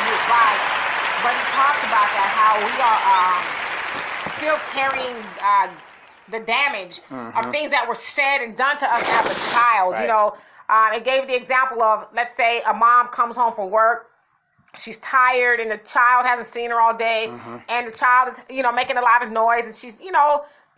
his body. But he talks about that, how we are still carrying the damage of things that were said and done to us as a child. Right. You know, it gave the example of, let's say a mom comes home from work, she's tired and the child hasn't seen her all day, and the child is, you know, making a lot of noise, and she's,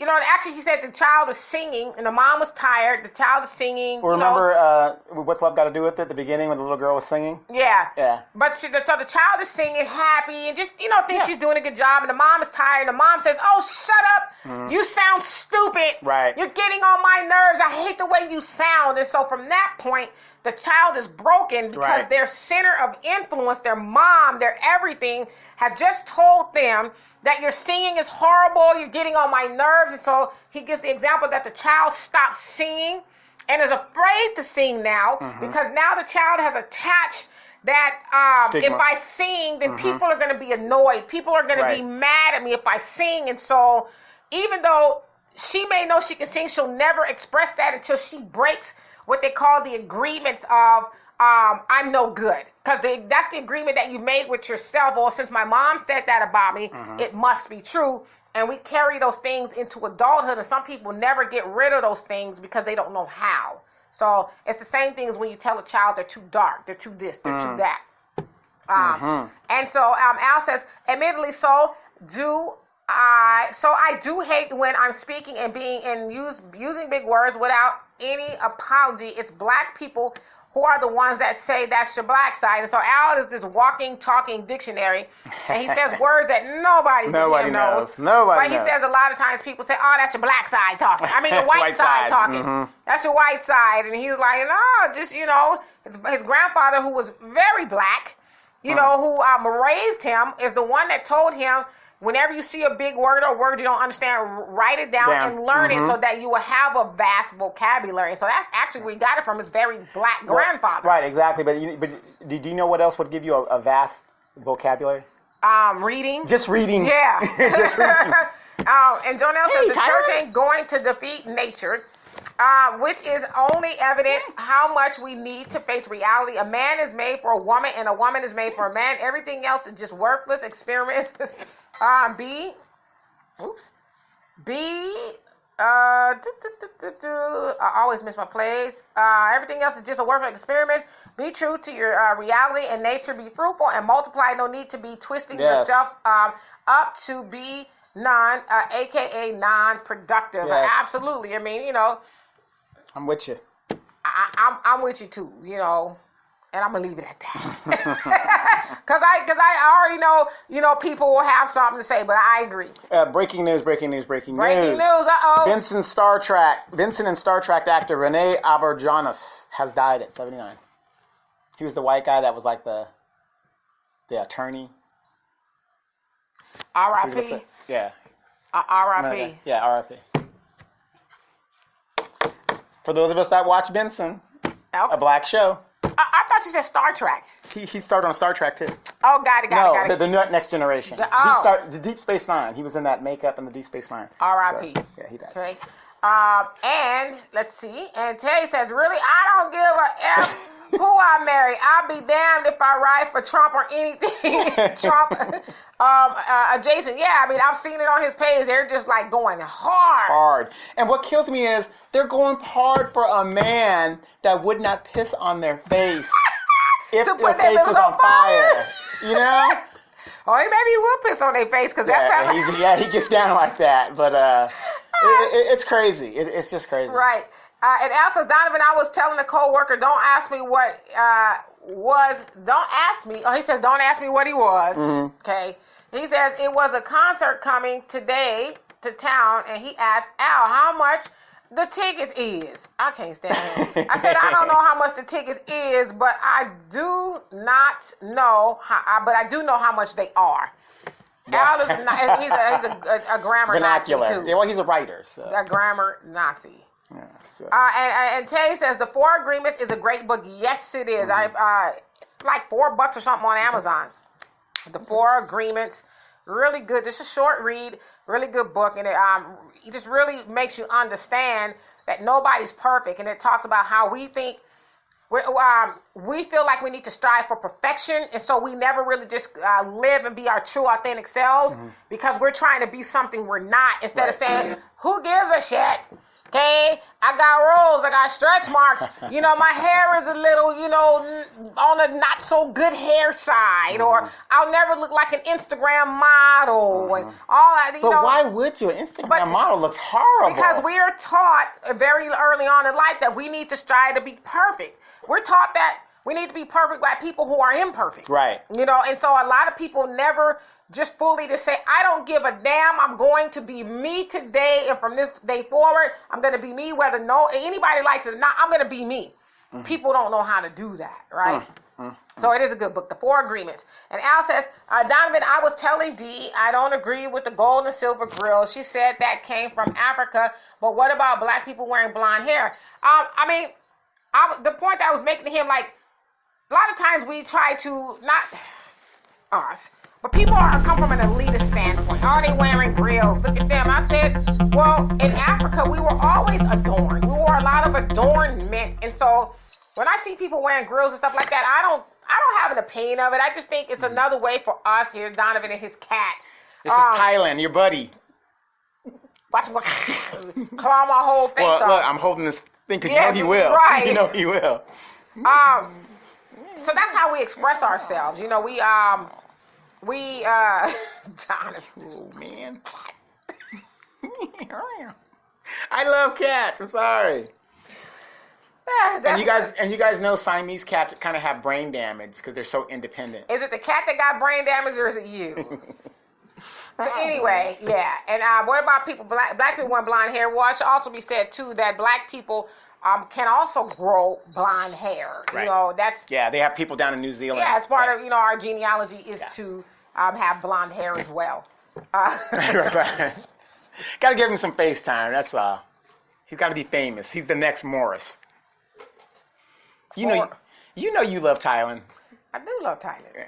actually he said the child was singing and the mom was tired, the child is singing. Well, remember What's Love Got to Do With It at the beginning when the little girl was singing? Yeah. Yeah. But so the child is singing happy and just, thinks she's doing a good job, and the mom is tired, and the mom says, "Oh, shut up. You sound stupid. Right. You're getting on my nerves. I hate the way you sound." And so from that point, the child is broken because their center of influence, their mom, their everything, had just told them that your singing is horrible, you're getting on my nerves. And so he gives the example that the child stopped singing and is afraid to sing now because now the child has attached that if I sing, then people are going to be annoyed. People are going to be mad at me if I sing. And so even though she may know she can sing, she'll never express that until she breaks what they call the agreements of I'm no good. Because that's the agreement that you made with yourself. Or since my mom said that about me, it must be true. And we carry those things into adulthood. And some people never get rid of those things because they don't know how. So it's the same thing as when you tell a child they're too dark, they're too this, they're too that. And so Al says, admittedly so, I do hate when I'm speaking and using big words without any apology. It's black people who are the ones that say that's your black side. And so Al is this walking, talking dictionary, and he says words that nobody knows. But he says a lot of times people say, "Oh, that's your black side talking." I mean, your white side talking. That's your white side. And he's like, no, just, his grandfather, who was very black, who raised him, is the one that told him, whenever you see a big word or word you don't understand, write it down and learn it so that you will have a vast vocabulary. So that's actually where he got it from, his very black grandfather. Right, exactly. But do you know what else would give you a vast vocabulary? Reading. Just reading. Yeah. Just reading. And Jonelle says the church ain't going to defeat nature, which is only evident how much we need to face reality. A man is made for a woman and a woman is made for a man. Everything else is just worthless experiments. I always miss my plays. Everything else is just a worthless experiment. Be true to your reality and nature. Be fruitful and multiply. No need to be twisting yourself up to be aka non-productive. Yes. Absolutely. I mean, I'm with you. I'm with you too, and I'm gonna leave it at that. Cause I already know, people will have something to say, but I agree. Breaking news. Breaking news. Uh-oh. Vincent and Star Trek actor Rene Auberjonois has died at 79. He was the white guy that was like the attorney. R.I.P. Yeah. R.I.P. Yeah, R.I.P. For those of us that watch Benson, a black show. I thought you said Star Trek. He started on Star Trek too. Oh, got it. The Next Generation. The Deep Space Nine. He was in that makeup in the Deep Space Nine. R.I.P. So, yeah, he died. Okay. And let's see. And Tay says, really, I don't give a F who I marry. I'll be damned if I ride for Trump or anything. Trump adjacent. Yeah, I mean, I've seen it on his page. They're just like going hard. And what kills me is they're going hard for a man that would not piss on their face if their face was on fire. Or maybe he will piss on their face because that's how. He gets down like that. But it's crazy. It's just crazy. Right. And Al says, Donovan, I was telling a coworker, don't ask me what don't ask me. Oh, he says, don't ask me what he was. Okay. He says, it was a concert coming today to town, and he asked Al how much the tickets is. I can't stand him. I said, I don't know how much the tickets is, but I do not know but I do know how much they are. Al is he's a grammar vernacular. Nazi too. Yeah, well, he's a writer. So. A grammar Nazi. Yeah, so. And Tay says the 4 Agreements is a great book. Yes, it is. It's like $4 or something on Amazon. The 4 Agreements, really good. Just a short read, really good book, and it just really makes you understand that nobody's perfect. And it talks about how we think We feel like we need to strive for perfection, and so we never really just live and be our true, authentic selves because we're trying to be something we're not. Instead of saying, "Who gives a shit?" Okay, I got rolls, I got stretch marks. You know, my hair is a little, on a not so good hair side, or I'll never look like an Instagram model and all that. But why would you? An Instagram model looks horrible. Because we are taught very early on in life that we need to strive to be perfect. We're taught that we need to be perfect by people who are imperfect. Right. And so a lot of people never just fully to say, I don't give a damn. I'm going to be me today, and from this day forward, I'm going to be me, whether anybody likes it or not. I'm going to be me. People don't know how to do that, right? So it is a good book, The 4 Agreements. And Al says, Donovan, I was telling Dee I don't agree with the gold and silver grill. She said that came from Africa, but what about black people wearing blonde hair? The point that I was making to him, like, a lot of times we try to, not us, but people come from an elitist standpoint. Oh, they wearing grills. Look at them. I said, well, in Africa, we were always adorned. We wore a lot of adornment. And so when I see people wearing grills and stuff like that, I don't have an opinion of it. I just think it's another way for us here, Donovan and his cat. This is Thailand, your buddy. Watch him go claw my whole face off. Look, I'm holding this thing because you know he will. Right. You know he will. So that's how we express ourselves. Donovan. Oh, man. I love cats. I'm sorry. And you guys know Siamese cats kind of have brain damage because they're so independent. Is it the cat that got brain damage, or is it you? So anyway, yeah. And what about people? Black people want blonde hair. Well, it should also be said too that black people can also grow blonde hair. Right. That's they have people down in New Zealand. Yeah, it's part of our genealogy is to have blonde hair as well. Got to give him some face time. That's he's got to be famous. He's the next Morris. You know you love Thailand. I do love Thailand.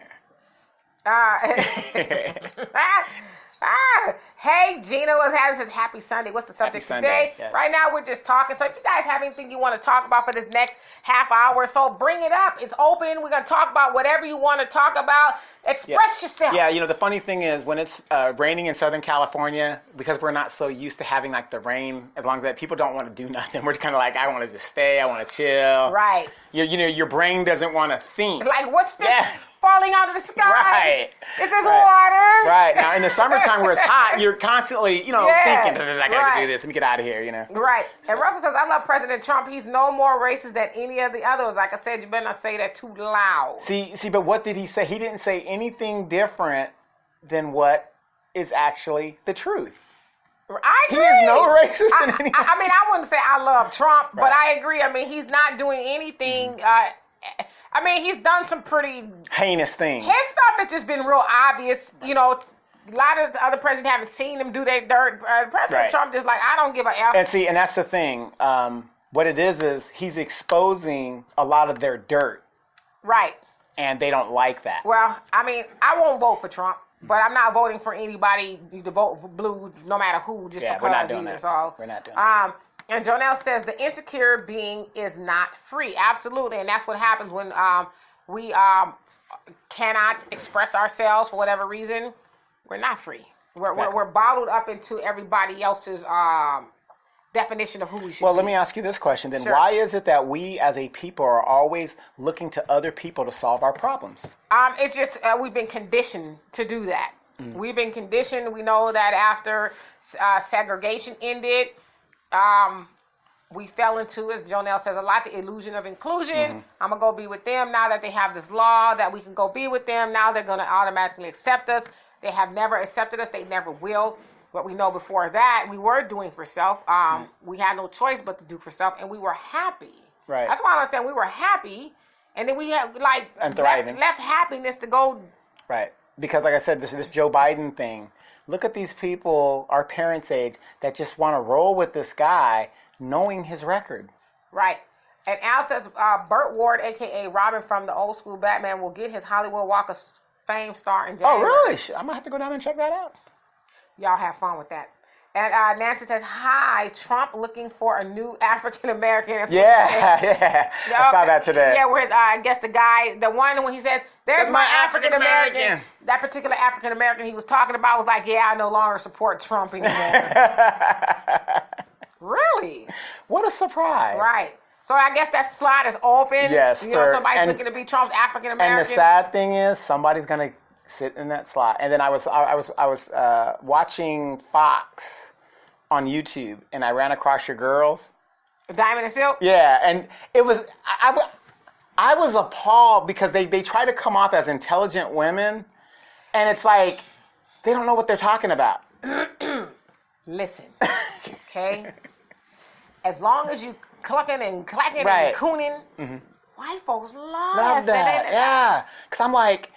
Hey, Gina was having says happy Sunday. What's the subject today? Yes. Right now we're just talking. So if you guys have anything you want to talk about for this next half hour or so, bring it up. It's open. We're going to talk about whatever you want to talk about. Express yourself. Yeah, the funny thing is when it's raining in Southern California, because we're not so used to having like the rain, as long as that people don't want to do nothing. We're kind of like, I want to just stay. I want to chill. Right. Your brain doesn't want to think. Like, what's this falling out of the sky? Right. Is this water? Right. Now, in the summertime where it's hot, you're constantly, thinking, I got to do this. Let me get out of here, Right. And Russell says, I love President Trump. He's no more racist than any of the others. Like I said, you better not say that too loud. See, but what did he say? He didn't say anything different than what is actually the truth. I agree. He is no racist than anyone. I wouldn't say I love Trump, but I agree. He's not doing anything. He's done some pretty heinous things. His stuff has just been real obvious. A lot of the other presidents haven't seen him do their dirt. President Trump just like, I don't give a F. And that's the thing. What it is he's exposing a lot of their dirt. Right. And they don't like that. Well, I won't vote for Trump, but I'm not voting for anybody to vote blue, no matter who, just because we're not doing either. that. So, we're not doing that. And Jonelle says the insecure being is not free. Absolutely. And that's what happens when we cannot express ourselves for whatever reason. We're not free. We're bottled up into everybody else's definition of who we should be. Well, let me ask you this question then. Sure. Why is it that we as a people are always looking to other people to solve our problems? It's just we've been conditioned to do that. We've been conditioned. We know that after segregation ended, we fell into, as Jonelle says a lot, the illusion of inclusion. I'm going to go be with them. Now that they have this law that we can go be with them, now they're going to automatically accept us. They have never accepted us. They never will. What we know before that, we were doing for self. We had no choice but to do for self, and we were happy. Right. That's why I understand we were happy, and then we had left happiness to go. Right. Because like I said, this Joe Biden thing. Look at these people, our parents' age, that just want to roll with this guy, knowing his record. Right. And Al says Burt Ward, a.k.a. Robin from the old school Batman, will get his Hollywood Walk of Fame star in January. Oh, really? I'm going to have to go down and check that out. Y'all have fun with that. And Nancy says, "Hi, Trump looking for a new African American." Yeah. I saw that today. Yeah, where I guess the guy, the one when he says, "There's my African American." That particular African American he was talking about was like, "Yeah, I no longer support Trump anymore." Really? What a surprise! Right. So I guess that slot is open. Yes. Somebody's looking to be Trump's African American. And the sad thing is, somebody's gonna sit in that slot. And then I was watching Fox on YouTube, and I ran across your girls. Diamond and Silk? Yeah, and it was I was appalled because they try to come off as intelligent women, and it's like they don't know what they're talking about. Listen, okay? As long as you clucking and clacking Right. and cooning, white folks love that. Yeah, because I'm like,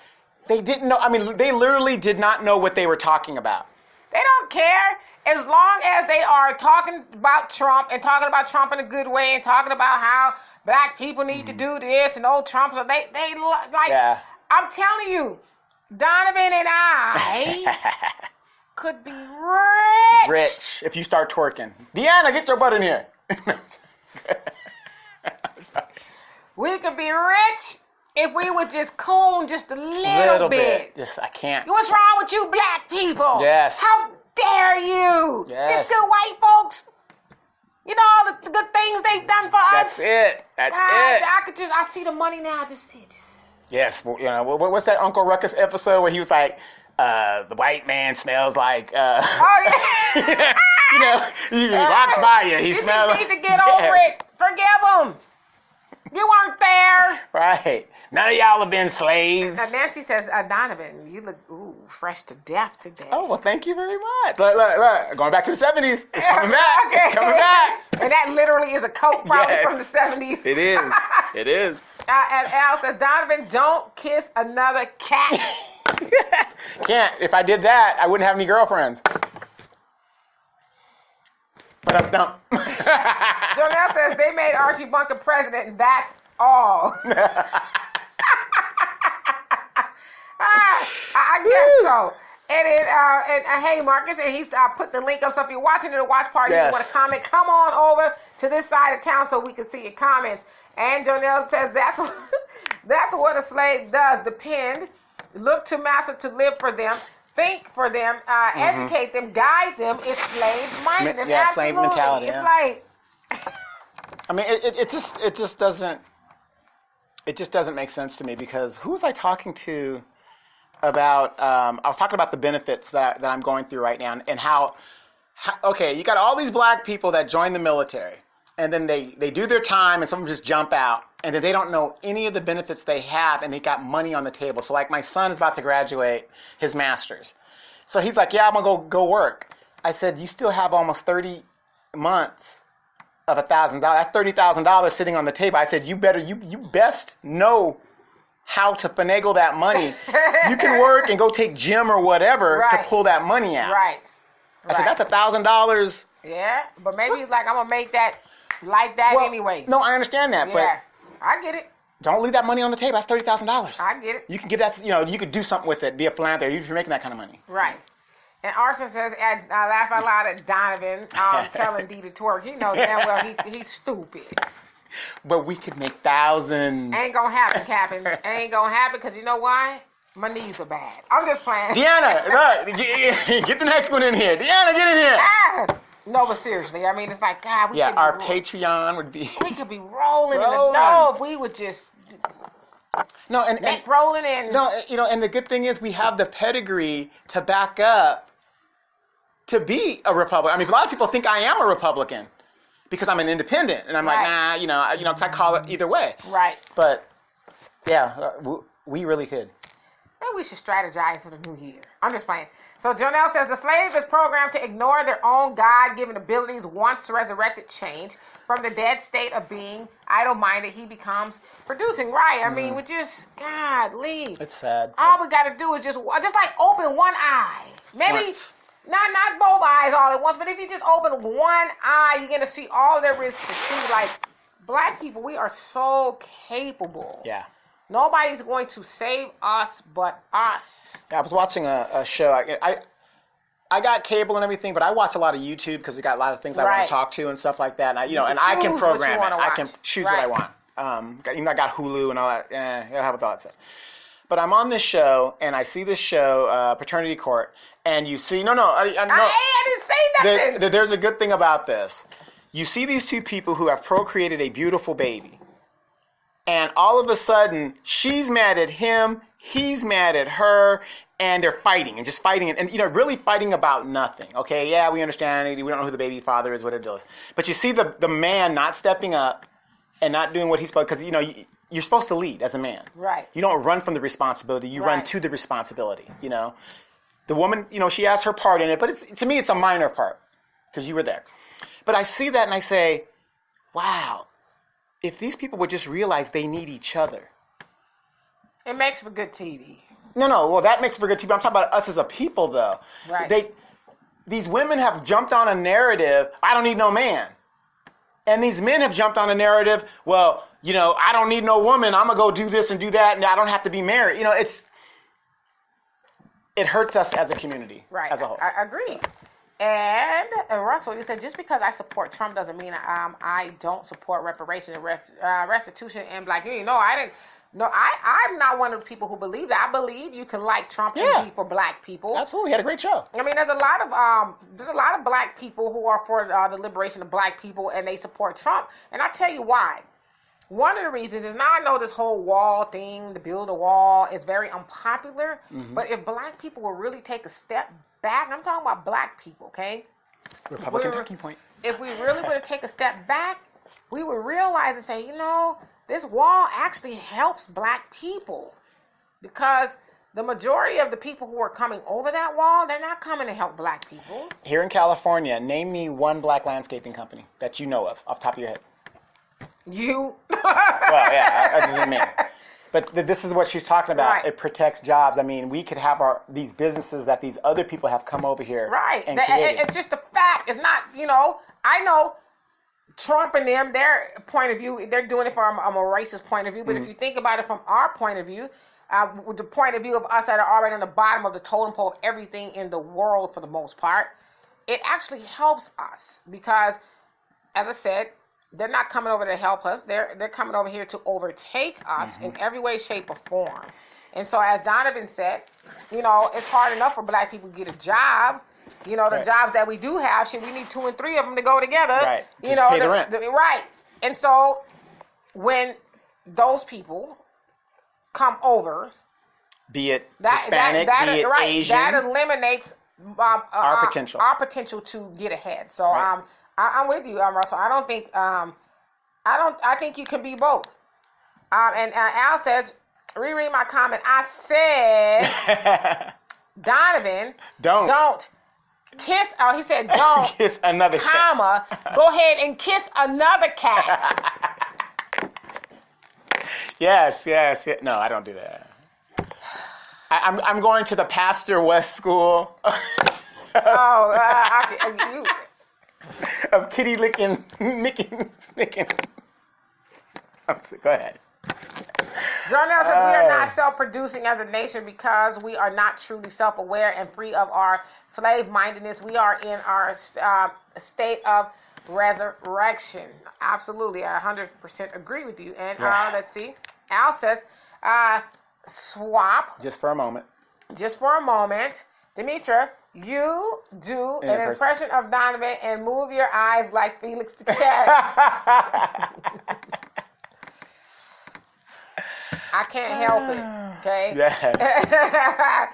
they didn't know. I mean, they literally did not know what they were talking about. They don't care as long as they are talking about Trump and talking about Trump in a good way and talking about how black people need to do this and old Trump. So they like. Yeah. I'm telling you, Donovan and I could be rich. Rich, if you start twerking. Deanna, get your butt in here. We could be rich if we would just coon just a little bit. Just, I can't. What's wrong with you black people? Yes. How dare you? Yes. It's good white folks. You know all the good things they've done for That's us. it. That's it. I see the money now. Just see it. Yes. Well, you know, what's that Uncle Ruckus episode where he was like, the white man smells like, Oh yeah. he walks by you. He You smells just need to get over it. Forgive them. You weren't there. Right. None of y'all have been slaves. Nancy says, Donovan, you look fresh to death today. Oh, well, thank you very much. Look. Going back to the 70s. It's coming back. Okay. It's coming back. And that literally is a coat probably Yes. from the 70s. It is. It is. And Al says, Donovan, don't kiss another cat. Can't. If I did that, I wouldn't have any girlfriends. But I'm dumb. Jonelle says they made Archie Bunker president, and that's all. I guess so. And hey, Marcus, and he's put the link up. So if you're watching at a watch party, Yes. you want to comment, come on over to this side of town so we can see your comments. And Jonelle says that's what a slave does. Depend, look to master to live for them. Think for them, educate them, guide them. It's slave mindedness. Yeah, slave mentality. It's Yeah. like, I mean, it just doesn't make sense to me because who was I talking to about? I was talking about the benefits that I'm going through right now and how okay, you got all these black people that join the military and then they do their time and some of them just jump out and then they don't know any of the benefits they have and they got money on the table. So like my son is about to graduate his master's. So he's like, yeah, I'm going to go work. I said, you still have almost 30 months of $1,000. That's $30,000 sitting on the table. I said, you best know how to finagle that money. You can work and go take gym or whatever to pull that money out. Right. I said, that's $1,000. Yeah, but maybe he's like, I'm going to make that like that anyway. No, I understand that, Yeah, I get it. Don't leave that money on the table. That's $30,000. I get it. You can give that, you could do something with it, be a philanthropist if you're making that kind of money. Right. And Arson says, I laugh out loud at Donovan telling Dee to twerk. He knows damn well he's stupid. But we could make thousands. Ain't gonna happen, Captain. Ain't gonna happen because you know why? My knees are bad. I'm just playing. Deanna, look, get the next one in here. Deanna, get in here. No, but seriously, I mean, it's like, God, we could our be Patreon would be... We could be rolling in the dough if we would just... No, and rolling in. No, and the good thing is we have the pedigree to back up to be a Republican. I mean, a lot of people think I am a Republican because I'm an independent, and I'm like, nah, because I call it either way. Right. But yeah, we really could. Maybe we should strategize for the new year. I'm just playing. So Jonelle says the slave is programmed to ignore their own God-given abilities. Once resurrected, change from the dead state of being idle-minded, he becomes producing. Right? I mean, we just leave. It's sad. All we got to do is just like open one eye. Maybe not both eyes all at once, but if you just open one eye, you're gonna see all there is to see. Like black people, we are so capable. Yeah. Nobody's going to save us but us. I was watching a show. I got cable and everything, but I watch a lot of YouTube because it got a lot of things I want to talk to and stuff like that. And I can program it. I can choose what I want. I got Hulu and all that. I'll have all that stuff. But I'm on this show, and I see this show, Paternity Court, and you see, I didn't say nothing. There's a good thing about this. You see these two people who have procreated a beautiful baby, and all of a sudden, she's mad at him, he's mad at her, and they're fighting, and just fighting, and really fighting about nothing. Okay, yeah, we understand, we don't know who the baby's father is, what it is. But you see the man not stepping up and not doing what he's supposed to, because, you're supposed to lead as a man. Right. You don't run from the responsibility. You run to the responsibility, The woman, she has her part in it, but to me, it's a minor part because you were there. But I see that and I say, wow, if these people would just realize they need each other. It makes for good TV. No. Well, that makes for good TV. I'm talking about us as a people, though. Right. These women have jumped on a narrative, I don't need no man. And these men have jumped on a narrative, well, I don't need no woman. I'm going to go do this and do that, and I don't have to be married. It hurts us as a community, as a whole. I agree. So. And Russell, you said just because I support Trump doesn't mean I don't support reparation and restitution and black unity. I'm not one of the people who believe that. I believe you can like Trump and be for black people. Absolutely, he had a great show. I mean, there's a lot of black people who are for the liberation of black people, and they support Trump. And I'll tell you why. One of the reasons is now I know this whole wall thing, to build a wall, is very unpopular. Mm-hmm. But if black people will really take a step back, I'm talking about black people, okay? Republican talking point. If we really were to take a step back, we would realize and say, this wall actually helps black people, because the majority of the people who are coming over that wall, they're not coming to help black people. Here in California, name me one black landscaping company that you know of, off the top of your head. You. Well, yeah, other than me. But this is what she's talking about. Right. It protects jobs. I mean, we could have these businesses that these other people have come over here. Right. And created. It's just a fact. It's not, I know Trump and them, their point of view, they're doing it from a racist point of view. But if you think about it from our point of view, with the point of view of us that are already on the bottom of the totem pole of everything in the world for the most part, it actually helps us because, as I said, they're not coming over to help us. They're coming over here to overtake us in every way, shape, or form. And so, as Donovan said, it's hard enough for black people to get a job. The jobs that we do have, we need 2 and 3 of them to go together. Right. Just pay the rent. Right. And so, when those people come over, be it Hispanic, be it Asian, that eliminates our potential. Our potential to get ahead. So, I'm with you, Russell. I don't think. I think you can be both. And Al says, reread my comment. I said, Donovan, don't kiss. Oh, he said, don't kiss another cat. Go ahead and kiss another cat. Yes. No, I don't do that. I'm going to the Pastor West School. Of kitty licking, nicking, snicking. Go ahead. Jonelle says we are not self-producing as a nation because we are not truly self-aware and free of our slave-mindedness. We are in our state of resurrection. Absolutely, I 100% agree with you. And let's see. Al says, swap. Just for a moment. Demetra, you do an impression of Donovan and move your eyes like Felix the Cat. I can't help it, okay? Yeah.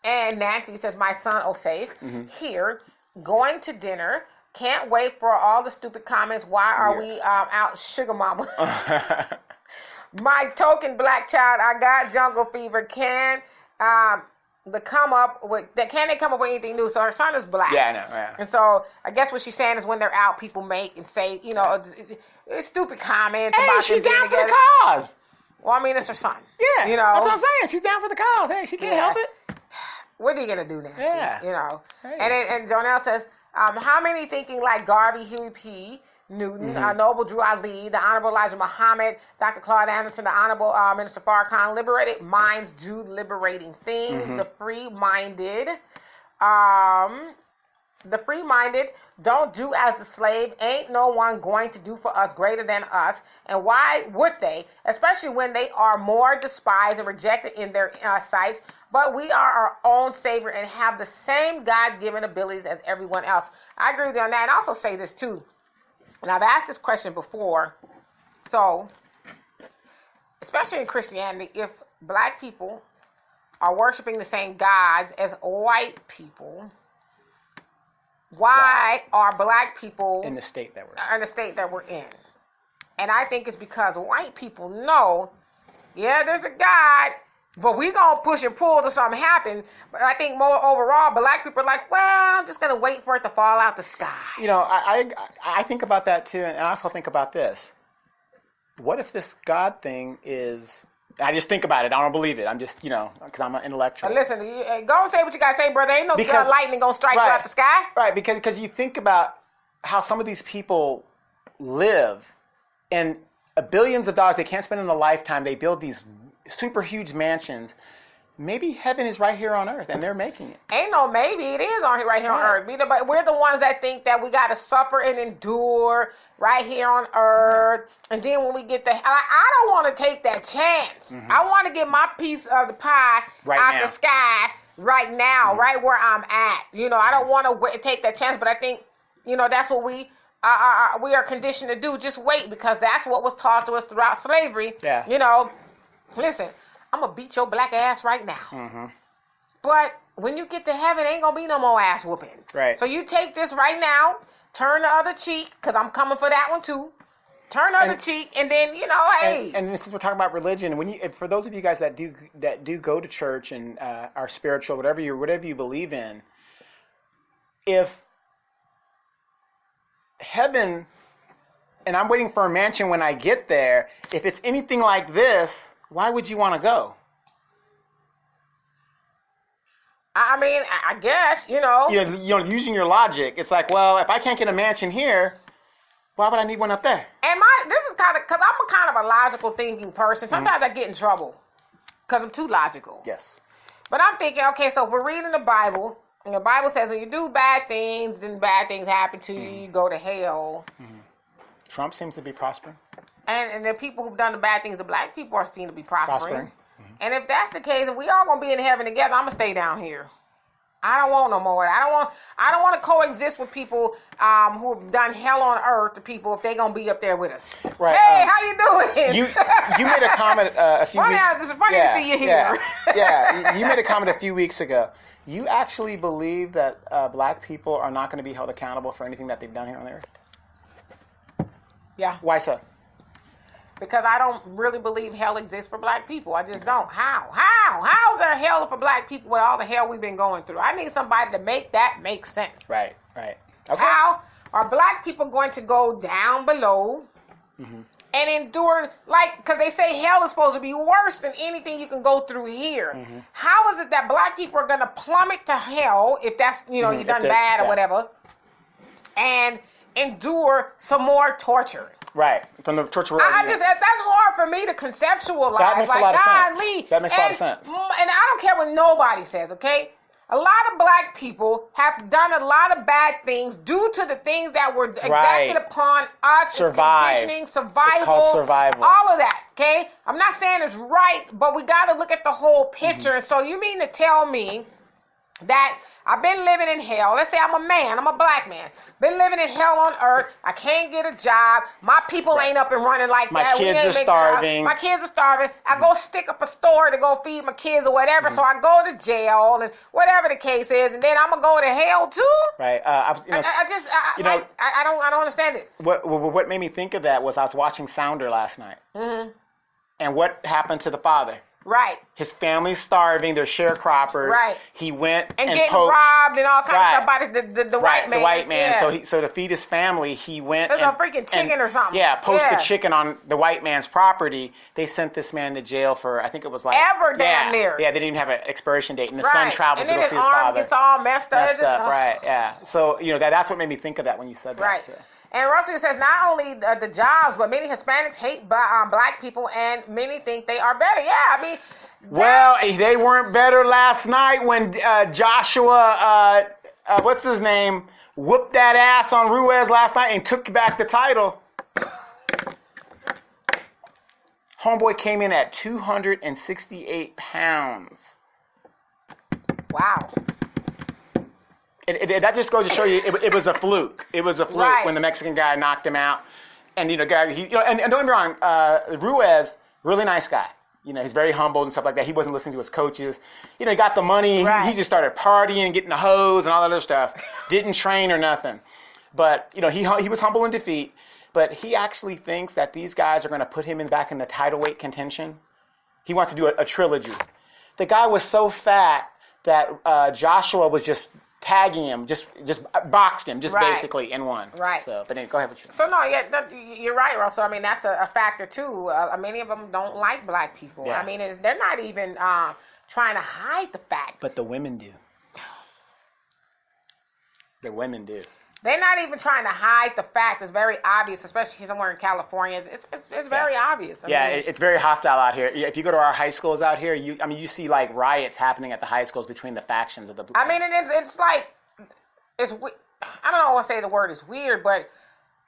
And Nancy says, my son, Osaf, here, going to dinner. Can't wait for all the stupid comments. Why are we out sugar mama? My token black child, I got jungle fever. Can they come up with anything new? So her son is black. Yeah, I know. Yeah. And so I guess what she's saying is when they're out, people make and say, it's stupid comments about she's them down being for together. the cause. Well, I mean, it's her son. Yeah, that's what I'm saying. She's down for the cause. Hey, she can't help it. What are you gonna do, Nancy? Yeah. Hey. And Jonelle says, how many thinking like Garvey, Huey P. Newton, Noble Drew Ali, the Honorable Elijah Muhammad, Dr. Claude Anderson, the Honorable Minister Farrakhan, liberated minds do liberating things. The free-minded The free-minded don't do as the slave. Ain't no one going to do for us greater than us. And why would they? Especially when they are more despised and rejected in their sights. But we are our own Savior and have the same God-given abilities as everyone else. I agree with you on that. And I also say this too. And I've asked this question before. So, especially in Christianity, if black people are worshiping the same gods as white people, why are black people in the state that we're in? And I think it's because white people know, yeah, there's a God, but we gonna push and pull till something happen. But I think more overall, black people are like, well, I'm just gonna wait for it to fall out the sky. You know, I think about that too, and I also think about this. What if this God thing is? I just think about it. I don't believe it. I'm just, because I'm an intellectual. Listen, go and say what you got to say, brother. Ain't no lightning going to strike you out the sky. Right, because you think about how some of these people live and billions of dollars they can't spend in a lifetime. They build these super huge mansions. Maybe heaven is right here on earth, and they're making it. Ain't no maybe. It is right here on earth. But we're the ones that think that we got to suffer and endure right here on earth. And then when we get there, I don't want to take that chance. Mm-hmm. I want to get my piece of the pie out the sky right now, right where I'm at. I don't want to take that chance, but I think, that's what we are conditioned to do. Just wait, because that's what was taught to us throughout slavery. Yeah. Listen, I'm going to beat your black ass right now. Mm-hmm. But when you get to heaven, ain't going to be no more ass whooping. Right. So you take this right now, turn the other cheek, because I'm coming for that one too. Turn the other cheek, and then, hey. And this is, we're talking about religion. For those of you guys that do go to church and are spiritual, whatever you believe in, if heaven, and I'm waiting for a mansion when I get there, if it's anything like this, why would you want to go? I mean, I guess, using your logic, it's like, well, if I can't get a mansion here, why would I need one up there? And this is kind of, because I'm a kind of a logical thinking person. Sometimes I get in trouble because I'm too logical. Yes. But I'm thinking, okay, so if we're reading the Bible, and the Bible says when you do bad things, then bad things happen to you, you go to hell. Mm-hmm. Trump seems to be prospering. And the people who've done the bad things, the black people are seen to be prospering. Mm-hmm. And if that's the case, if we all gonna be in heaven together, I'm gonna stay down here. I don't want no more. I don't want to coexist with people who have done hell on earth to people if they gonna be up there with us. Right. Hey, how you doing? You made a comment a few weeks. It's funny to see you here. Yeah. You made a comment a few weeks ago. You actually believe that black people are not going to be held accountable for anything that they've done here on the earth? Yeah. Why so? Because I don't really believe hell exists for black people. I just don't. How? How is there hell for black people with all the hell we've been going through? I need somebody to make that make sense. Right. Okay. How are black people going to go down below and endure, because they say hell is supposed to be worse than anything you can go through here. Mm-hmm. How is it that black people are going to plummet to hell if that's, you done bad or whatever, and endure some more torture? Right, from the torture. That's hard for me to conceptualize. That makes a lot of sense. That makes a lot of sense. And I don't care what nobody says, okay? A lot of black people have done a lot of bad things due to the things that were exacted upon us. Conditioning, survival. It's called survival. All of that, okay? I'm not saying it's right, but we got to look at the whole picture. And so you mean to tell me that I've been living in hell. Let's say I'm a man. I'm a black man. Been living in hell on earth. I can't get a job. My people ain't up and running like that. My kids are starving. My kids are starving. I go stick up a store to go feed my kids or whatever. So I go to jail and whatever the case is, and then I'm gonna go to hell too. Right. I don't understand it. What made me think of that was I was watching Sounder last night. Mm-hmm. And what happened to the father? Right. His family's starving. They're sharecroppers. Right. He went and getting robbed and all kinds of stuff by the white man. The white man. Yeah. So to feed his family, he went. There's a freaking chicken or something. Yeah, posted chicken on the white man's property. They sent this man to jail for, I think it was like damn near. Yeah, they didn't even have an expiration date, and the son travels to go see his father. father. Gets all messed up. Right. Yeah. So that's what made me think of that when you said that. Right. So. And Russell says not only the jobs, but many Hispanics hate black people, and many think they are better. Yeah, I mean. Well, they weren't better last night when Joshua, what's his name, whooped that ass on Ruiz last night and took back the title. Homeboy came in at 268 pounds. Wow. That just goes to show you it was a fluke. It was a fluke when the Mexican guy knocked him out. And, and don't get me wrong, Ruiz, really nice guy. He's very humble and stuff like that. He wasn't listening to his coaches. He got the money. Right. He just started partying, getting the hose and all that other stuff. Didn't train or nothing. But, he was humble in defeat. But he actually thinks that these guys are going to put him back in the title weight contention. He wants to do a trilogy. The guy was so fat that Joshua was just tagging him, just boxed him, basically, and won. Right. So, but anyway, go ahead with you. So, no, you're right, Russell. I mean, that's a factor, too. Many of them don't like black people. Yeah. I mean, they're not even trying to hide the fact. But the women do. The women do. They're not even trying to hide the fact. It's very obvious, especially somewhere in California. It's very obvious. I mean, it's very hostile out here. If you go to our high schools out here, you see like riots happening at the high schools between the factions of the. I mean, it's like I don't know. I want to say the word is weird, but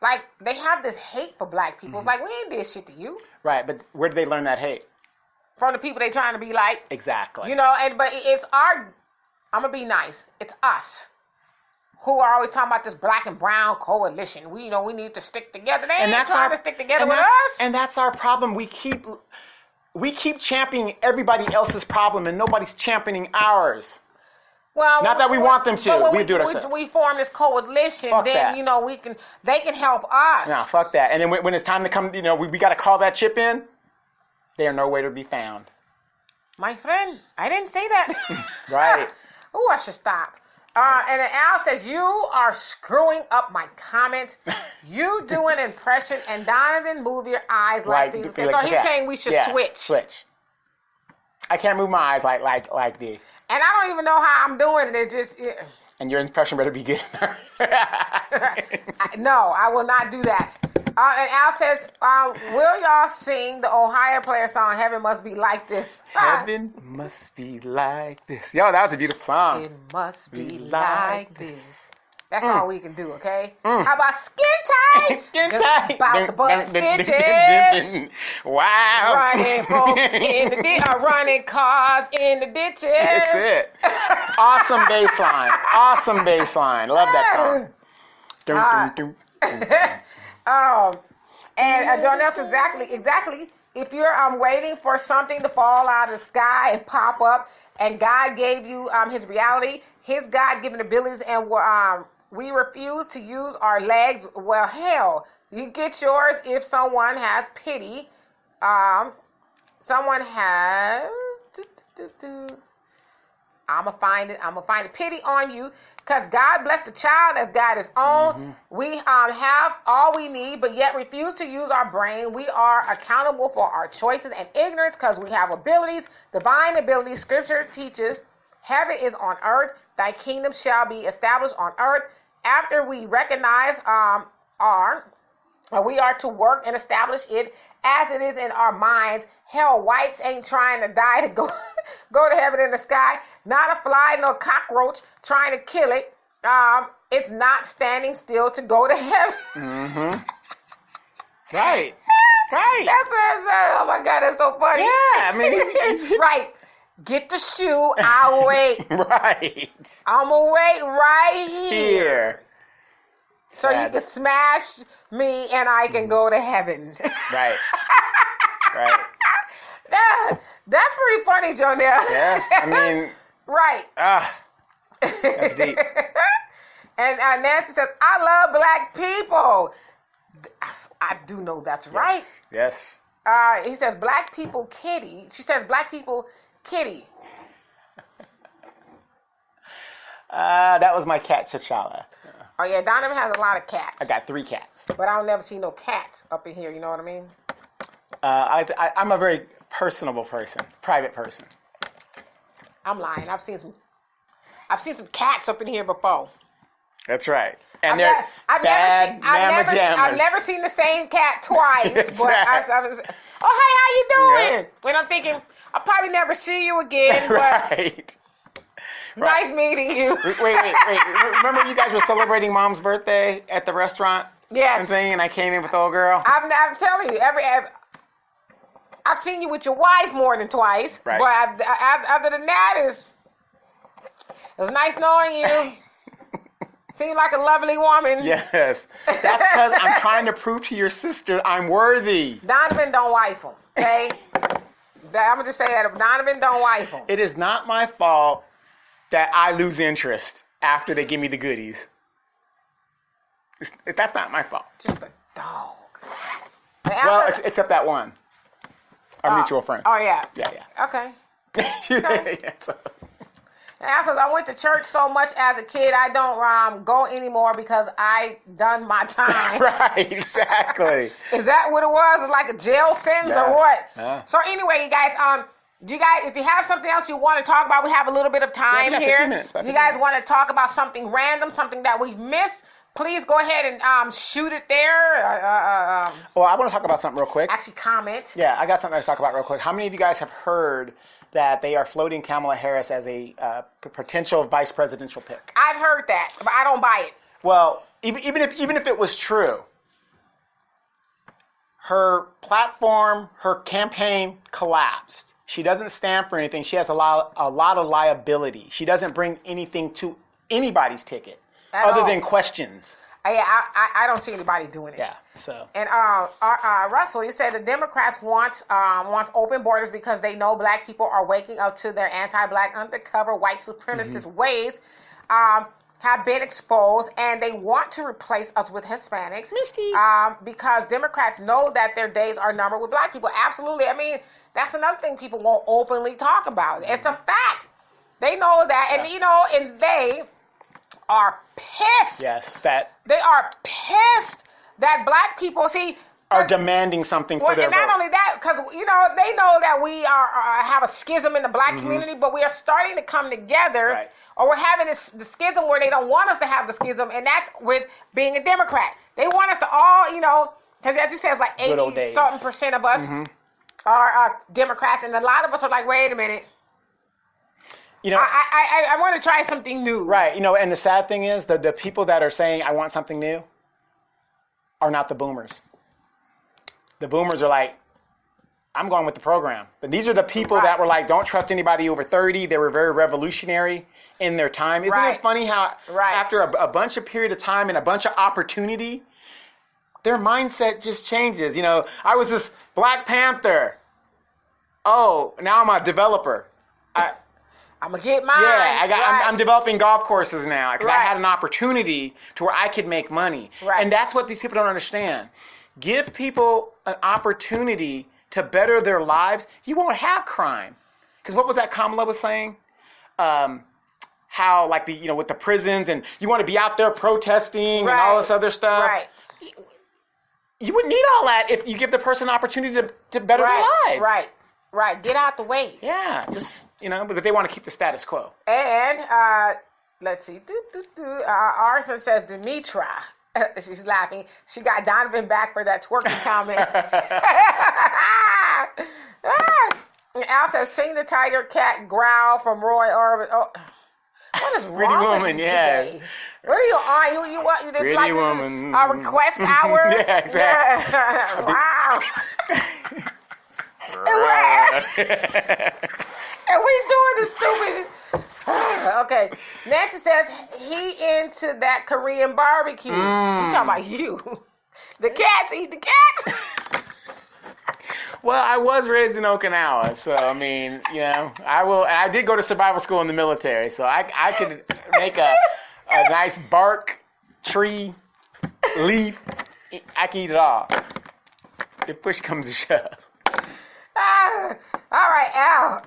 like they have this hate for black people. It's like we ain't did shit to you. Right, but where did they learn that hate? From the people they trying to be like. Exactly. But it's our. I'm gonna be nice. It's us who are always talking about this black and brown coalition. We need to stick together. They ain't trying to stick together with us. And that's our problem. We keep championing everybody else's problem, and nobody's championing ours. Well, not that we want them to. We do it ourselves. We form this coalition. Fuck then that. they can help us. No, fuck that. And then when it's time to come, we got to call that chip in. They are nowhere to be found. My friend, I didn't say that. Right. Ooh, I should stop. And then Al says, you are screwing up my comments. You do an impression, and Donovan, move your eyes like these. So he's saying we should switch. Switch. I can't move my eyes like thee. And I don't even know how I'm doing it. It just... And your impression better be good. No, I will not do that. And Al says, will y'all sing the Ohio player song, Heaven Must Be Like This? Heaven must be like this. Yo, that was a beautiful song. It must be like this. That's all we can do, okay? How about Skin Tight? Skin Tight. About the bust stitches. Wow. Running folks in the ditch. Running cars in the ditches. That's it. Awesome bass line. Awesome bass line. Love that song. Dun, dun, dun, dun. And John Nelson, exactly. If you're waiting for something to fall out of the sky and pop up, and God gave you his reality, his God-given abilities, and we refuse to use our legs, well, hell, you get yours if someone has pity. Someone has... I'm going to find it. Pity on you. Because God blessed the child as God his own. Mm-hmm. We have all we need, but yet refuse to use our brain. We are accountable for our choices and ignorance because we have abilities, divine abilities. Scripture teaches, heaven is on earth. Thy kingdom shall be established on earth. After we recognize we are to work and establish it as it is in our minds. Hell, whites ain't trying to die to go to heaven in the sky. Not a fly, no cockroach trying to kill it. It's not standing still to go to heaven. Mm-hmm. Right. Oh my God, that's so funny. Yeah, I mean. Right. Get the shoe, I'll wait. Right. I'm going to wait right here. So you can smash me and I can go to heaven. Right. That's pretty funny, Jonelle. Yeah, I mean. Right. That's deep. And Nancy says, I love black people. I do know that's right. Yes. He says, black people kitty. She says, black people kitty. That was my cat, T'Challa. Oh, yeah, Donovan has a lot of cats. I got 3 cats. But I don't never see no cats up in here, you know what I mean? I'm a very personable person, private person. I'm lying. I've seen some cats up in here before. That's right. And they're bad mamma jammas. I've never seen the same cat twice. That's but right. oh, hey, how you doing? Yep. When I'm thinking, I'll probably never see you again. But right. Nice meeting you. Wait. Remember you guys were celebrating Mom's birthday at the restaurant? Yes. And I came in with the old girl? I'm telling you, I've seen you with your wife more than twice. Right. But other than that, it was nice knowing you. Seemed like a lovely woman. Yes. That's because I'm trying to prove to your sister I'm worthy. Donovan don't wife him, okay? I'm going to just say that. Donovan don't wife him. It is not my fault that I lose interest after they give me the goodies. That's not my fault. Just a dog. Well, except that one. Our mutual friend. Oh, yeah. Yeah. Okay. Yeah, so. After I went to church so much as a kid, I don't go anymore because I done my time. Right, exactly. Is that what it was? It's like a jail sentence or what? Yeah. So anyway, you guys, if you have something else you want to talk about, we have a little bit of time here. 15 minutes, you guys want to talk about something random, something that we've missed, please go ahead and shoot it there. Well, I want to talk about something real quick. Actually, comment. Yeah, I got something to talk about real quick. How many of you guys have heard that they are floating Kamala Harris as a potential vice presidential pick? I've heard that, but I don't buy it. Well, even if it was true, her platform, her campaign collapsed. She doesn't stand for anything. She has a lot of liability. She doesn't bring anything to anybody's ticket other than questions. Yeah, I don't see anybody doing it. Yeah, so. And Russell, you said the Democrats want open borders because they know black people are waking up to their anti-black, undercover, white supremacist ways have been exposed, and they want to replace us with Hispanics. Misty. Because Democrats know that their days are numbered with black people. Absolutely. I mean, that's another thing people won't openly talk about. It's a fact. They know that, and they are pissed. Yes, that they are pissed that black people are demanding something for their vote. And not only that, because they know that we have a schism in the black community, but we are starting to come together, right. Or we're having the schism where they don't want us to have the schism, and that's with being a Democrat. They want us to all, because as you said, it's like 80-something% of us are Democrats, and a lot of us are like, wait a minute. I want to try something new. Right. And the sad thing is that the people that are saying, I want something new, are not the boomers. The boomers are like, I'm going with the program. But these are the people that were like, don't trust anybody over 30. They were very revolutionary in their time. Isn't it funny how after a bunch of period of time and a bunch of opportunity, their mindset just changes. I was this Black Panther. Oh, now I'm a developer. I'm going to get mine. Yeah, I'm developing golf courses now because I had an opportunity to where I could make money. Right. And that's what these people don't understand. Give people an opportunity to better their lives. You won't have crime. Because what was that Kamala was saying? How, like, with the prisons, and you want to be out there protesting and all this other stuff. Right. You wouldn't need all that if you give the person an opportunity to better their lives. Right. Get out the way. Yeah, just, but they want to keep the status quo. And, let's see. Arson says, Demetra. She's laughing. She got Donovan back for that twerking comment. And Al says, sing the tiger cat growl from Roy Orbit. Oh, what is wrong with you today? What are you on? You want you Pretty like woman. A request hour? Yeah, exactly. Wow. And we doing the stupid. Okay. Nancy says he into that Korean barbecue. He's talking about you. The cats eat the cats. Well, I was raised in Okinawa, so I mean, I did go to survival school in the military, so I could make a nice bark, tree, leaf. I can eat it all. If push comes to shove. All right, Al.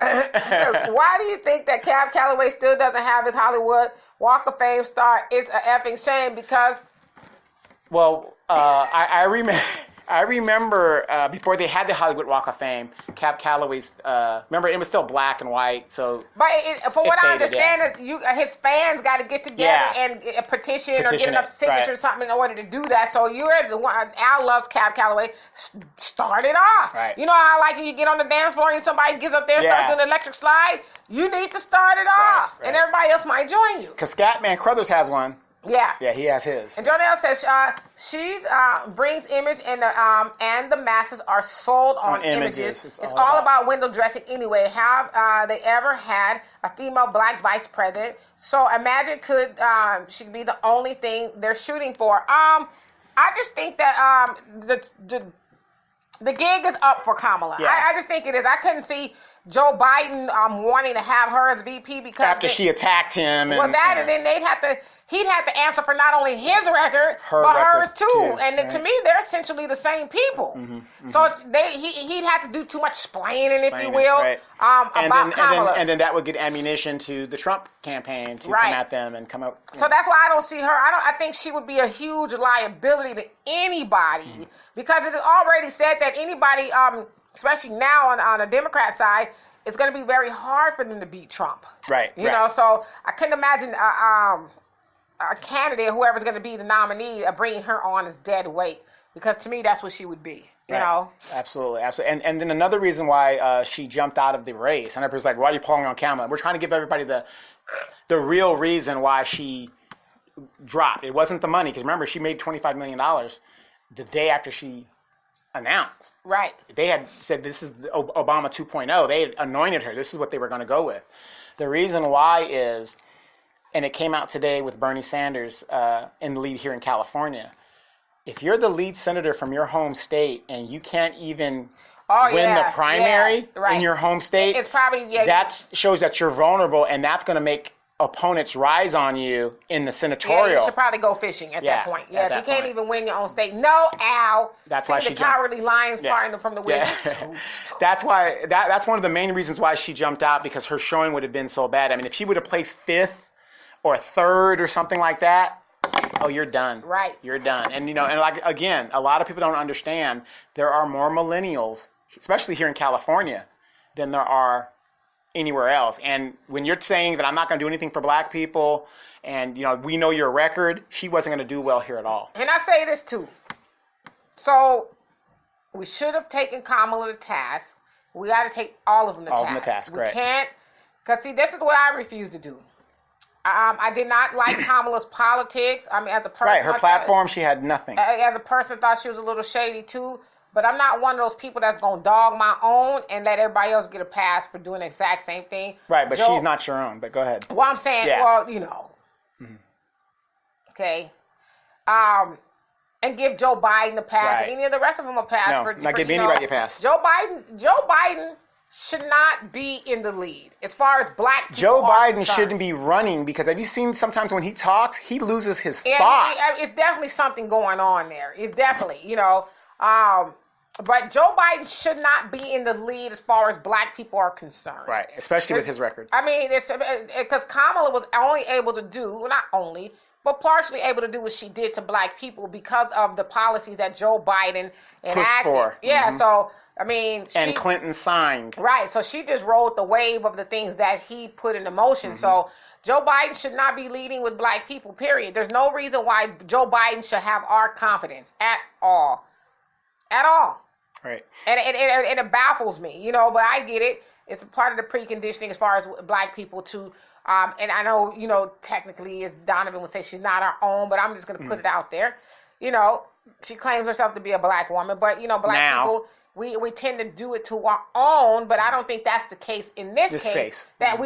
Why do you think that Cab Calloway still doesn't have his Hollywood Walk of Fame star? It's a effing shame because... Well, I I remember before they had the Hollywood Walk of Fame, Cab Calloway's. Remember, it was still black and white, so. But from what I faded, understand, his fans got to get together and petition or get enough signatures or something in order to do that. So yours, Al loves Cab Calloway. Start it off. Right. You know how like you get on the dance floor and somebody gets up there and starts doing the electric slide. You need to start it off, and everybody else might join you. Because Scatman Crothers has one. Yeah. Yeah, he has his. And Jonelle says she brings image and the masses are sold on images. It's all about window dressing anyway. Have they ever had a female black vice president? So imagine she could be the only thing they're shooting for. I just think that the gig is up for Kamala. Yeah. I just think it is. I couldn't see Joe Biden wanting to have her as VP because after she attacked him. And then he'd have to answer for not only his record but hers too. And to me, they're essentially the same people. Mm-hmm. So he'd have to do too much explaining, if you will, about Kamala. And then that would get ammunition to the Trump campaign to come at them and come out. So that's why I don't see her. I think she would be a huge liability to anybody because it is already said that anybody, especially now on the Democrat side, it's going to be very hard for them to beat Trump. Right. You know, so I couldn't imagine a candidate, whoever's going to be the nominee, bringing her on as dead weight because to me that's what she would be. You know? Absolutely. And then another reason why she jumped out of the race, and everybody's like, why are you pulling on Kamala? We're trying to give everybody the real reason why she dropped. It wasn't the money, because remember, she made $25 million the day after she announced. Right. They had said this is Obama 2.0. They had anointed her. This is what they were going to go with. The reason why is, and it came out today with Bernie Sanders in the lead here in California, if you're the lead senator from your home state and you can't even win the primary in your home state, it's probably that shows that you're vulnerable, and that's going to make opponents rise on you in the senatorial. Yeah, you should probably go fishing at that point. Yeah, if you can't even win your own state. No, Al. That's why she the cowardly lions parting from the wind. That's why. That's one of the main reasons why she jumped out, because her showing would have been so bad. I mean, if she would have placed 5th or 3rd or something like that, oh, you're done. Right. You're done. And and like again, a lot of people don't understand. There are more millennials, especially here in California, than there are anywhere else. And when you're saying that I'm not going to do anything for black people, and we know your record, she wasn't going to do well here at all. And I say this too. So we should have taken Kamala to task. We got to take all of them to task. All of them to task, we can't, because see, this is what I refuse to do. I did not like Kamala's politics. I mean, as a person, right? Her platform, she had nothing. As a person, I thought she was a little shady too. But I'm not one of those people that's going to dog my own and let everybody else get a pass for doing the exact same thing. Right, but she's not your own. But go ahead. Well, I'm saying, okay. And give Joe Biden a pass. Right. Any of the rest of them a pass. No, not give anybody a pass. Joe Biden should not be in the lead as far as black people Joe Biden concerned. Shouldn't be running, because have you seen sometimes when he talks, he loses his thought. It's definitely something going on there. It's definitely, but Joe Biden should not be in the lead as far as black people are concerned. Right, especially with his record. I mean, it's because Kamala was only able to do, not only, but partially able to do what she did to black people because of the policies that Joe Biden enacted. Pushed for. Yeah, so, I mean. And Clinton signed. Right, so she just rode the wave of the things that he put into motion. Mm-hmm. So Joe Biden should not be leading with black people, period. There's no reason why Joe Biden should have our confidence at all. At all. Right. And it baffles me, but I get it. It's a part of the preconditioning as far as black people to, and I know, technically, as Donovan would say, she's not our own, but I'm just going to put it out there. She claims herself to be a black woman, but, black people, we tend to do it to our own, but I don't think that's the case in this case. That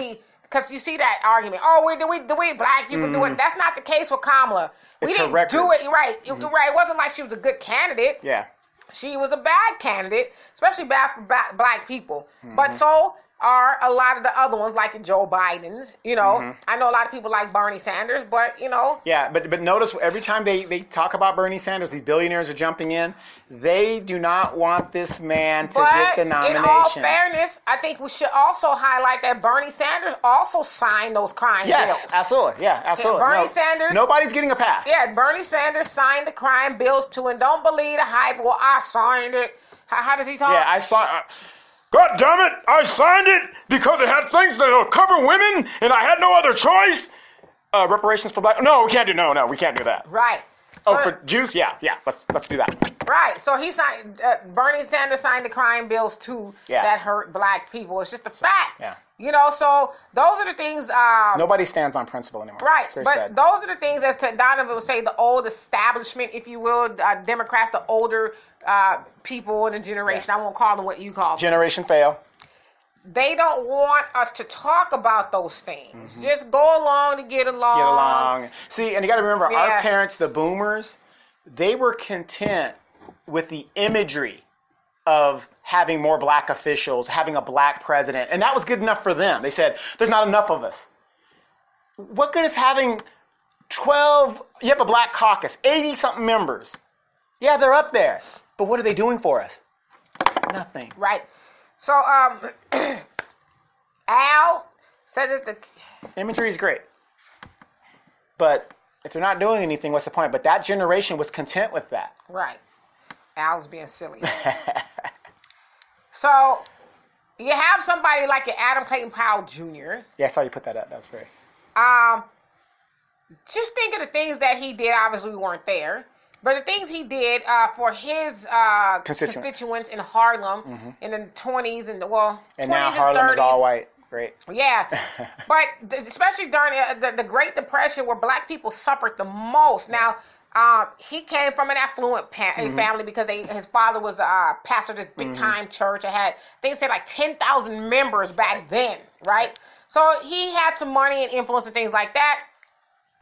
because you see that argument, do we black people do it? That's not the case with Kamala. We didn't do it, right. Right. It wasn't like she was a good candidate. Yeah. She was a bad candidate, especially bad for black people. Mm-hmm. But so are a lot of the other ones, like Joe Biden's. You know, I know a lot of people like Bernie Sanders, but you know. Yeah, but notice every time they talk about Bernie Sanders, these billionaires are jumping in. They do not want this man to get the nomination. In all fairness, I think we should also highlight that Bernie Sanders also signed those crime bills. Yes, absolutely. Yeah, absolutely. Bernie Sanders. Nobody's getting a pass. Yeah, Bernie Sanders signed the crime bills too, and don't believe the hype. Well, I signed it. How does he talk? Yeah, I saw. God damn it! I signed it because it had things that'll cover women, and I had no other choice. Reparations for black. No, we can't do. No, we can't do that. Right. So, for Jews, yeah. Let's do that. Right. So he signed. Bernie Sanders signed the crime bills too that hurt black people. It's just a fact. Yeah. You know. So those are the things. Nobody stands on principle anymore. Right. It's very But sad. those are the things, as Donovan would say, the old establishment, if you will, Democrats, the older people in the generation. Yeah. I won't call them what you call them. Generation fail. They don't want us to talk about those things. Just go along to get along. See, and you got to remember, our parents, the boomers, they were content with the imagery of having more black officials, having a black president, and that was good enough for them. They said, there's not enough of us. What good is having 12, you have a black caucus, 80-something members. Yeah, they're up there, but what are they doing for us? Nothing. Right. So, Al said that the imagery is great, but if they're not doing anything, what's the point? But that generation was content with that. Right. Al's being silly. So, you have somebody like Adam Clayton Powell Jr. Yeah, I saw you put that up. That was very... Just think of the things that he did. Obviously, we weren't there. But the things he did for his constituents in Harlem in the 20s and 20s now Harlem 30s. Is all white. Great. Yeah. But especially during the Great Depression, where black people suffered the most. Now, he came from an affluent family because his father was a pastor of this big-time church. It had, they said, like 10,000 members back then, right? So he had some money and influence and things like that.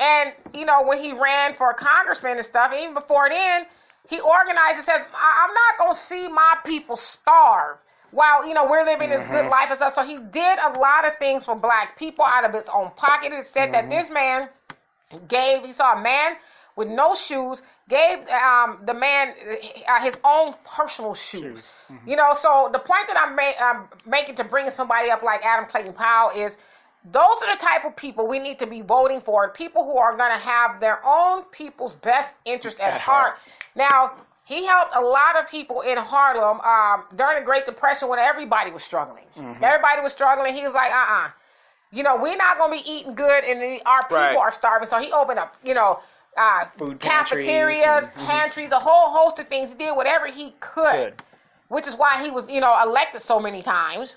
And, you know, when he ran for a congressman and stuff, even before then, he organized and says, I'm not going to see my people starve while, you know, we're living this good life and stuff. So he did a lot of things for black people out of his own pocket. It said that this man he saw a man with no shoes, gave the man his own personal shoes. You know, so the point that I'm making to bring somebody up like Adam Clayton Powell is, those are the type of people we need to be voting for. People who are going to have their own people's best interest at heart. Now, he helped a lot of people in Harlem during the Great Depression when everybody was struggling. Everybody was struggling. He was like, you know, we're not going to be eating good and our people are starving. So he opened up, you know, food cafeterias, pantries, a whole host of things. He did whatever he could. Which is why he was, you know, elected so many times.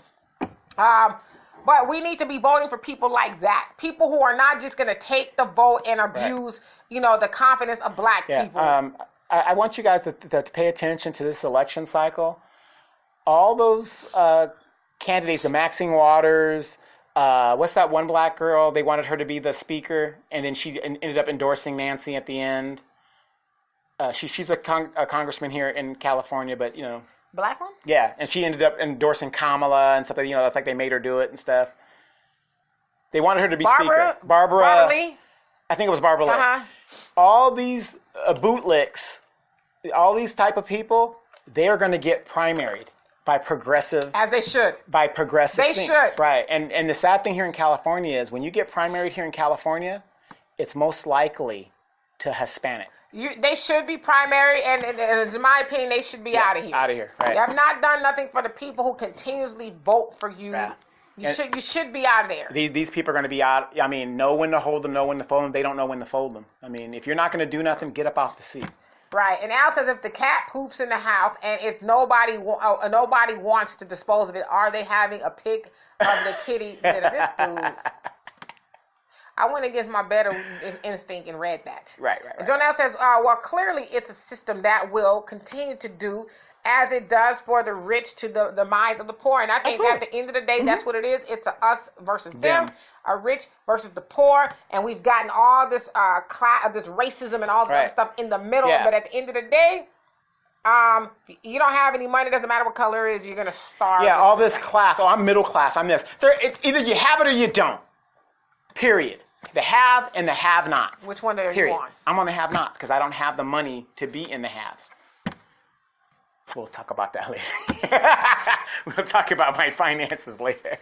But we need to be voting for people like that. People who are not just going to take the vote and abuse, you know, the confidence of black people. I want you guys to pay attention to this election cycle. All those candidates, the Maxine Waters, what's that one black girl? They wanted her to be the speaker, and then she ended up endorsing Nancy at the end. She's a congressman here in California, but, you know. Black one? Yeah, and she ended up endorsing Kamala and stuff. You know, that's like they made her do it and stuff. They wanted her to be speaker. Barbara Lee? I think it was Barbara Lee. All these bootlicks, all these type of people, they are going to get primaried by progressive. As they should. By progressive They things. should. Right. And the sad thing here in California is when you get primaried here in California, it's most likely to Hispanic. They should be primary, and in my opinion, they should be out of here. Out of here, right. You have not done nothing for the people who continuously vote for you. Yeah. You should be out of there. These people are going to be out. I mean, know when to hold them, know when to fold them. They don't know when to fold them. I mean, if you're not going to do nothing, get up off the seat. Right. And Al says if the cat poops in the house and it's nobody wants to dispose of it, are they having a pic of the kitty litter? This dude. I went against my better instinct and read that. Right. And Jonelle says, well, clearly it's a system that will continue to do as it does for the rich to the minds of the poor. And I think at the end of the day, that's what it is. It's a us versus them, a rich versus the poor. And we've gotten all this this racism and all this other stuff in the middle. Yeah. But at the end of the day, You don't have any money, doesn't matter what color it is, you're going to starve. Yeah, all this class. Oh, I'm middle class. I'm this. It's either you have it or you don't. Period. The have and the have-nots. Which one are Period. you on? I'm on the have-nots because I don't have the money to be in the haves. We'll talk about that later. We'll talk about my finances later.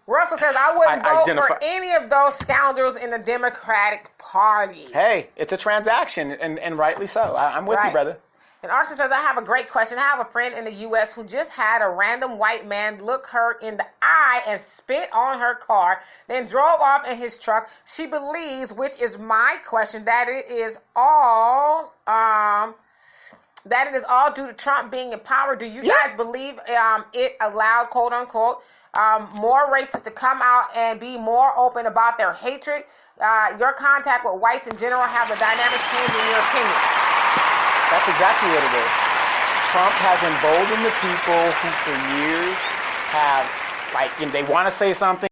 Russell says, I wouldn't vote for any of those scoundrels in the Democratic Party. Hey, it's a transaction, and rightly so. I'm with you, brother. And Arson says, I have a great question. I have a friend in the U.S. who just had a random white man look her in the eye and spit on her car, then drove off in his truck. She believes, which is my question, that it is all due to Trump being in power. Do you guys believe it allowed, quote unquote, more racists to come out and be more open about their hatred? Your contact with whites in general, have the dynamics changed in your opinion? That's exactly what it is. Trump has emboldened the people who for years have, they want to say something.